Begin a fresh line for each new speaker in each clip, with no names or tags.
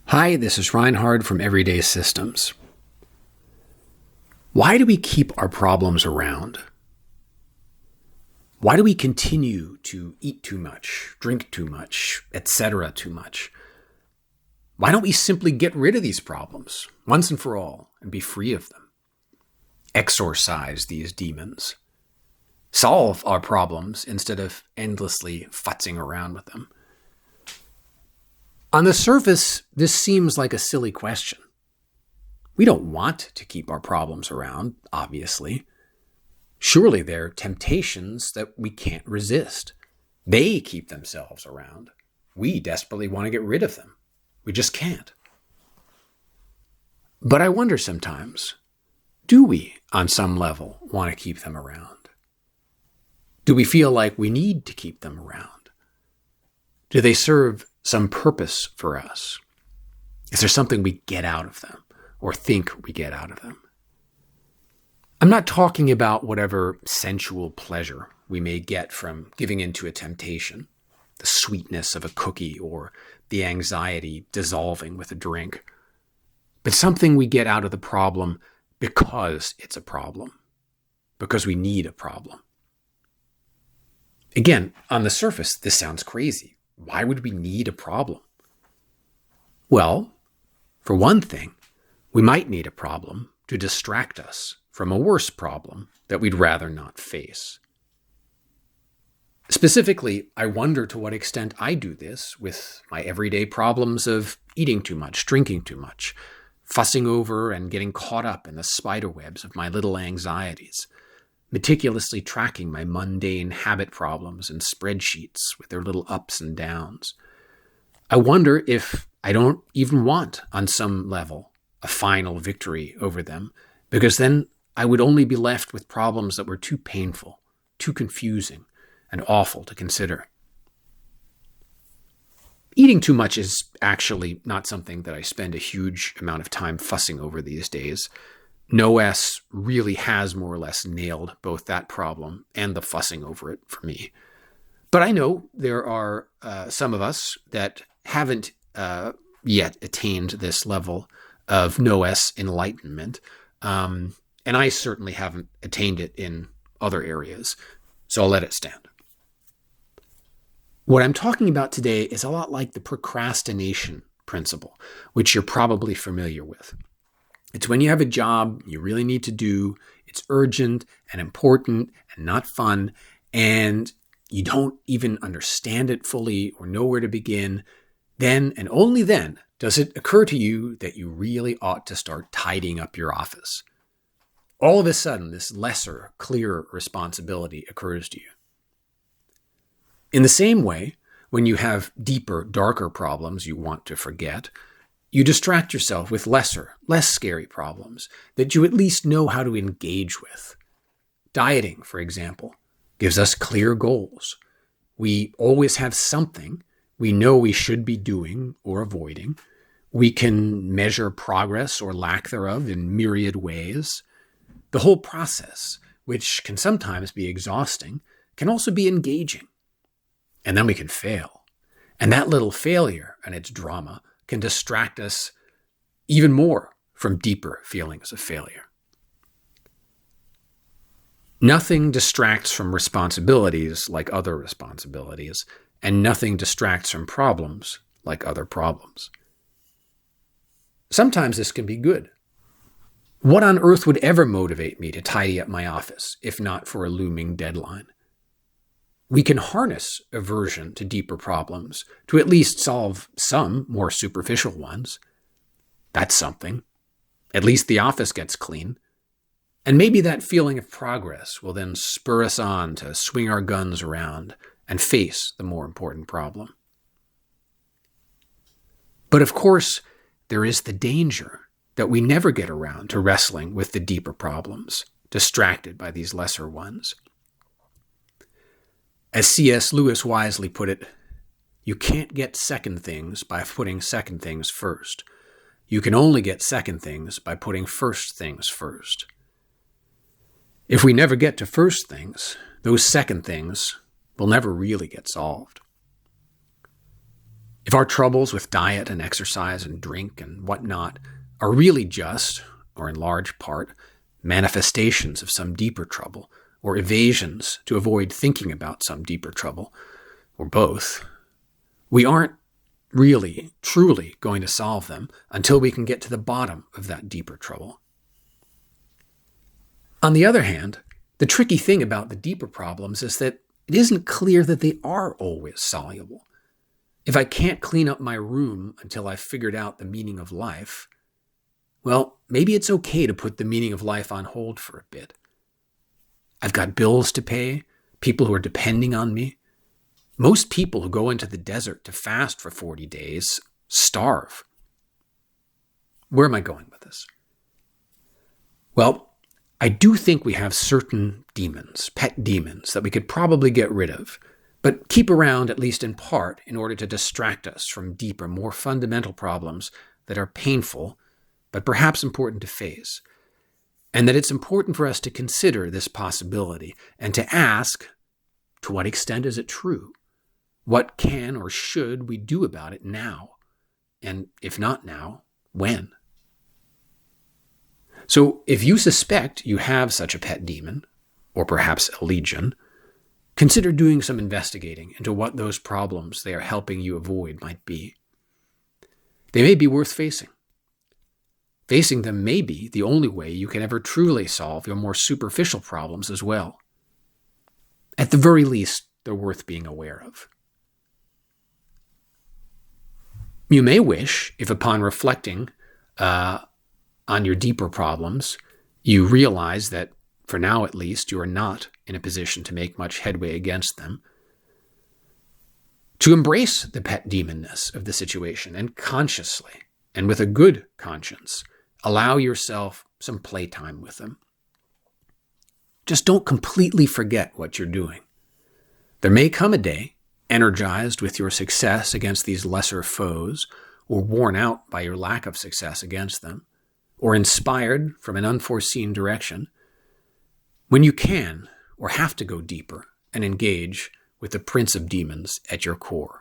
Hi, this is Reinhard from Everyday Systems. Why do we keep our problems around? Why do we continue to eat too much, drink too much, etc. too much? Why don't we simply get rid of these problems once and for all and be free of them? Exorcise these demons. Solve our problems instead of endlessly futzing around with them. On the surface, this seems like a silly question. We don't want to keep our problems around, obviously. Surely they're temptations that we can't resist. They keep themselves around. We desperately want to get rid of them. We just can't. But I wonder sometimes, do we, on some level, want to keep them around? Do we feel like we need to keep them around? Do they serve some purpose for us? Is there something we get out of them or think we get out of them? I'm not talking about whatever sensual pleasure we may get from giving into a temptation, the sweetness of a cookie or the anxiety dissolving with a drink, but something we get out of the problem because it's a problem, because we need a problem. Again, on the surface, this sounds crazy. Why would we need a problem? Well, for one thing, we might need a problem to distract us from a worse problem that we'd rather not face. Specifically, I wonder to what extent I do this with my everyday problems of eating too much, drinking too much, fussing over and getting caught up in the spider webs of my little anxieties, meticulously tracking my mundane habit problems in spreadsheets with their little ups and downs. I wonder if I don't even want, on some level, a final victory over them, because then I would only be left with problems that were too painful, too confusing, and awful to consider. Eating too much is actually not something that I spend a huge amount of time fussing over these days. NoS really has more or less nailed both that problem and the fussing over it for me. But I know there are some of us that haven't yet attained this level of NoS enlightenment. And I certainly haven't attained it in other areas. So I'll let it stand. What I'm talking about today is a lot like the procrastination principle, which you're probably familiar with. It's when you have a job you really need to do, it's urgent and important and not fun, and you don't even understand it fully or know where to begin, then and only then does it occur to you that you really ought to start tidying up your office. All of a sudden, this lesser, clearer responsibility occurs to you. In the same way, when you have deeper, darker problems you want to forget, you distract yourself with lesser, less scary problems that you at least know how to engage with. Dieting, for example, gives us clear goals. We always have something we know we should be doing or avoiding. We can measure progress or lack thereof in myriad ways. The whole process, which can sometimes be exhausting, can also be engaging. And then we can fail. And that little failure and its drama can distract us even more from deeper feelings of failure. Nothing distracts from responsibilities like other responsibilities, and nothing distracts from problems like other problems. Sometimes this can be good. What on earth would ever motivate me to tidy up my office, if not for a looming deadline? We can harness aversion to deeper problems to at least solve some more superficial ones. That's something. At least the office gets clean. And maybe that feeling of progress will then spur us on to swing our guns around and face the more important problem. But of course, there is the danger that we never get around to wrestling with the deeper problems, distracted by these lesser ones. As C.S. Lewis wisely put it, you can't get second things by putting second things first. You can only get second things by putting first things first. If we never get to first things, those second things will never really get solved. If our troubles with diet and exercise and drink and whatnot are really just, or in large part, manifestations of some deeper trouble, or evasions to avoid thinking about some deeper trouble, or both, we aren't really, truly going to solve them until we can get to the bottom of that deeper trouble. On the other hand, the tricky thing about the deeper problems is that it isn't clear that they are always soluble. If I can't clean up my room until I've figured out the meaning of life, well, maybe it's okay to put the meaning of life on hold for a bit. I've got bills to pay, people who are depending on me. Most people who go into the desert to fast for 40 days starve. Where am I going with this? Well, I do think we have certain demons, pet demons, that we could probably get rid of, but keep around at least in part in order to distract us from deeper, more fundamental problems that are painful, but perhaps important to face. And that it's important for us to consider this possibility and to ask, to what extent is it true? What can or should we do about it now? And if not now, when? So if you suspect you have such a pet demon, or perhaps a legion, consider doing some investigating into what those problems they are helping you avoid might be. They may be worth facing. Facing them may be the only way you can ever truly solve your more superficial problems as well. At the very least, they're worth being aware of. You may wish, if upon reflecting on your deeper problems, you realize that, for now at least, you are not in a position to make much headway against them, to embrace the pet demonness of the situation and consciously, and with a good conscience, allow yourself some playtime with them. Just don't completely forget what you're doing. There may come a day, energized with your success against these lesser foes, or worn out by your lack of success against them, or inspired from an unforeseen direction, when you can or have to go deeper and engage with the Prince of Demons at your core.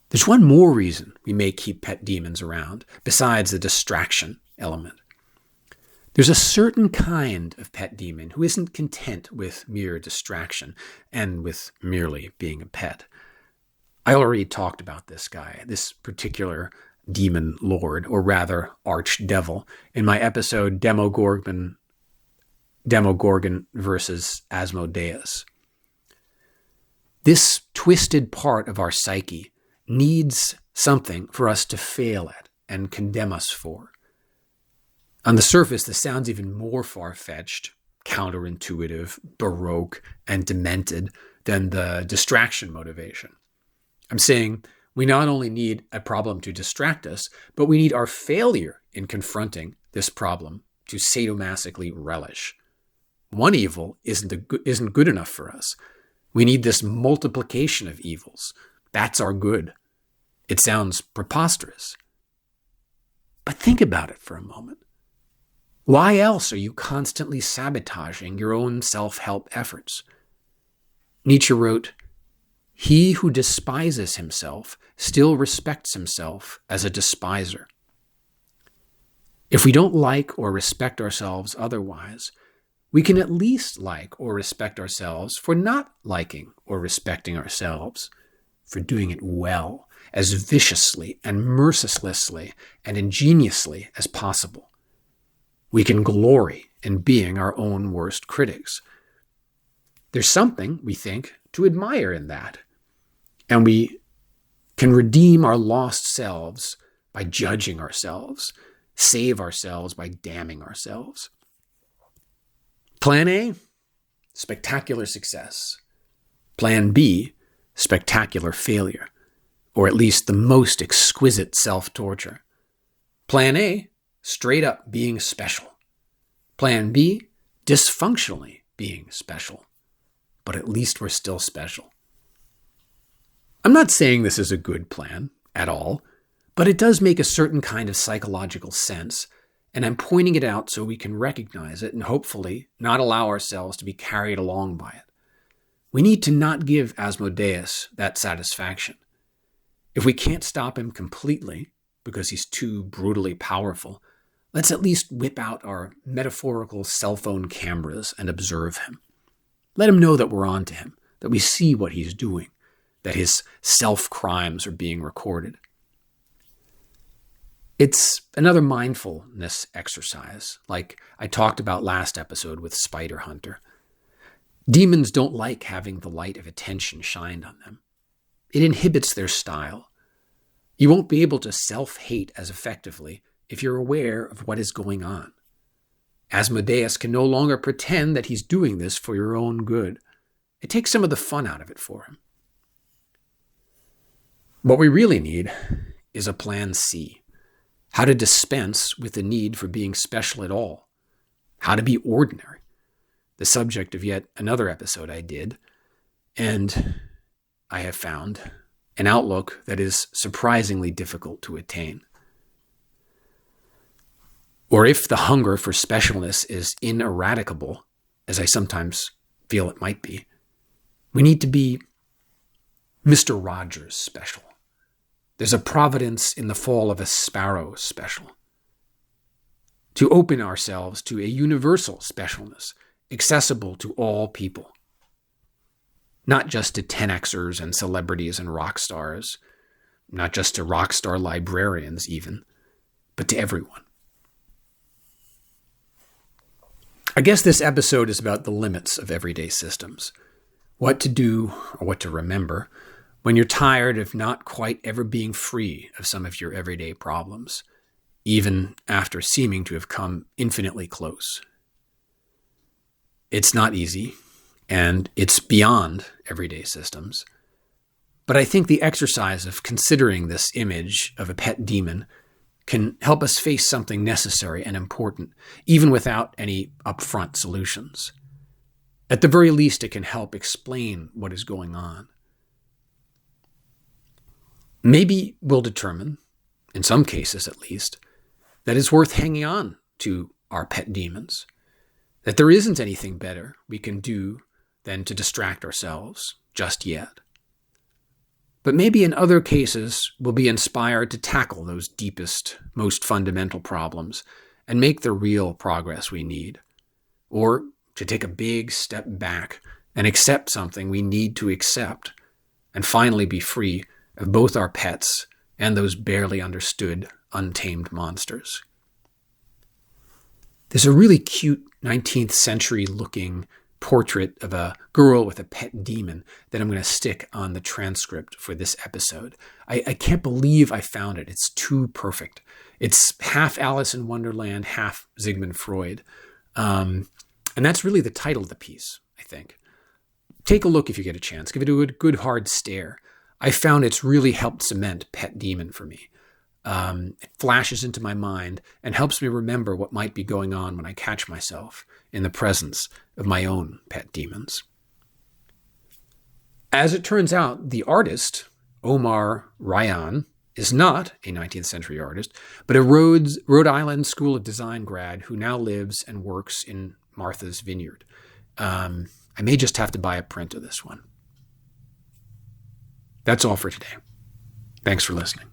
There's one more reason we may keep pet demons around, besides the distraction element. There's a certain kind of pet demon who isn't content with mere distraction and with merely being a pet. I already talked about this guy, this particular demon lord, or rather archdevil, in my episode Demogorgon versus Asmodeus. This twisted part of our psyche needs something for us to fail at and condemn us for. On the surface, this sounds even more far-fetched, counterintuitive, baroque, and demented than the distraction motivation. I'm saying we not only need a problem to distract us, but we need our failure in confronting this problem to sadomasochistically relish. One evil isn't good enough for us. We need this multiplication of evils. That's our good. It sounds preposterous. But think about it for a moment. Why else are you constantly sabotaging your own self-help efforts? Nietzsche wrote, "He who despises himself still respects himself as a despiser." If we don't like or respect ourselves otherwise, we can at least like or respect ourselves for not liking or respecting ourselves, for doing it well, as viciously and mercilessly and ingeniously as possible. We can glory in being our own worst critics. There's something, we think, to admire in that. And we can redeem our lost selves by judging ourselves, save ourselves by damning ourselves. Plan A, spectacular success. Plan B, spectacular failure, or at least the most exquisite self-torture. Plan A, straight up being special. Plan B, dysfunctionally being special. But at least we're still special. I'm not saying this is a good plan at all, but it does make a certain kind of psychological sense, and I'm pointing it out so we can recognize it and hopefully not allow ourselves to be carried along by it. We need to not give Asmodeus that satisfaction. If we can't stop him completely because he's too brutally powerful, let's at least whip out our metaphorical cell phone cameras and observe him. Let him know that we're on to him, that we see what he's doing, that his self-crimes are being recorded. It's another mindfulness exercise, like I talked about last episode with Spider Hunter. Demons don't like having the light of attention shined on them. It inhibits their style. You won't be able to self-hate as effectively if you're aware of what is going on. Asmodeus can no longer pretend that he's doing this for your own good. It takes some of the fun out of it for him. What we really need is a plan C. How to dispense with the need for being special at all. How to be ordinary. The subject of yet another episode I did. And I have found an outlook that is surprisingly difficult to attain. Or if the hunger for specialness is ineradicable, as I sometimes feel it might be, we need to be Mr. Rogers special. There's a providence in the fall of a sparrow special. To open ourselves to a universal specialness, accessible to all people. Not just to 10Xers and celebrities and rock stars, not just to rock star librarians even, but to everyone. I guess this episode is about the limits of everyday systems. What to do or what to remember when you're tired of not quite ever being free of some of your everyday problems, even after seeming to have come infinitely close. It's not easy, and it's beyond everyday systems. But I think the exercise of considering this image of a pet demon can help us face something necessary and important, even without any upfront solutions. At the very least, it can help explain what is going on. Maybe we'll determine, in some cases at least, that it's worth hanging on to our pet demons, that there isn't anything better we can do than to distract ourselves just yet. But maybe in other cases, we'll be inspired to tackle those deepest, most fundamental problems and make the real progress we need, or to take a big step back and accept something we need to accept and finally be free of both our pets and those barely understood, untamed monsters. There's a really cute 19th century looking portrait of a girl with a pet demon that I'm going to stick on the transcript for this episode. I can't believe I found it. It's too perfect. It's half Alice in Wonderland, half Sigmund Freud. And that's really the title of the piece, I think. Take a look if you get a chance. Give it a good hard stare. I found it's really helped cement pet demon for me. It flashes into my mind and helps me remember what might be going on when I catch myself in the presence of my own pet demons. As it turns out, the artist, Omar Ryan, is not a 19th century artist, but a Rhode Island School of Design grad who now lives and works in Martha's Vineyard. I may just have to buy a print of this one. That's all for today. Thanks for listening.